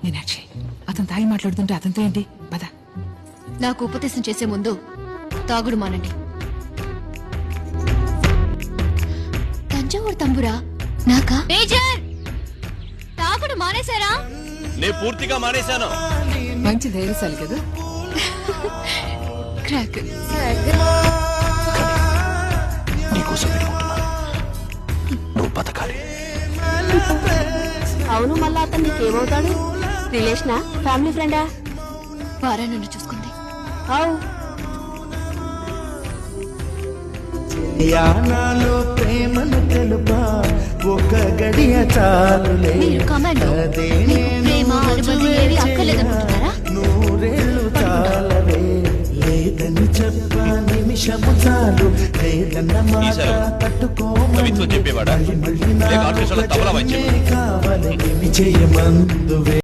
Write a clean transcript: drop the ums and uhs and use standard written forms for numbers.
మీనాక్షి, అతను తాగి మాట్లాడుతుంటే అతనితో ఏంటి? పద. నాకు ఉపదేశం చేసే ముందు తాగుడు మానండి. తంజావూరు తంబురా నాకా? మేజర్, తాగుడు మానేశారా? నేను పూర్తిగా మానేశాను. మంచి ధైర్యశాలి కదా. క్రాక్. నీకోసం పెట్టుకుంటున్నా, నువ్వు బతకాలి. అవును, మళ్ళా అతను నీకేమవుతాడు? రిలేషనా, ఫ్యామిలీ ఫ్రెండా? వారా నన్ను చూసుకుంది. అవు యానాలో ప్రేమను తెలుపా ఒక గడియ చాలులే. మీరు కమాండో, మీకు ప్రేమ అనుబంధం ఏవి అక్కర్లేదనుకుంటున్నారా? నూరేళ్ళు చాలవే, లేదని చెప్ప నిమిషము చాలు, లేదన్న మాట కవిత్వం చెప్పేవాడా? లేక ఆర్కెస్ట్రాలో తబలా వాయించేవాడా? కావాలి విజయమందువే.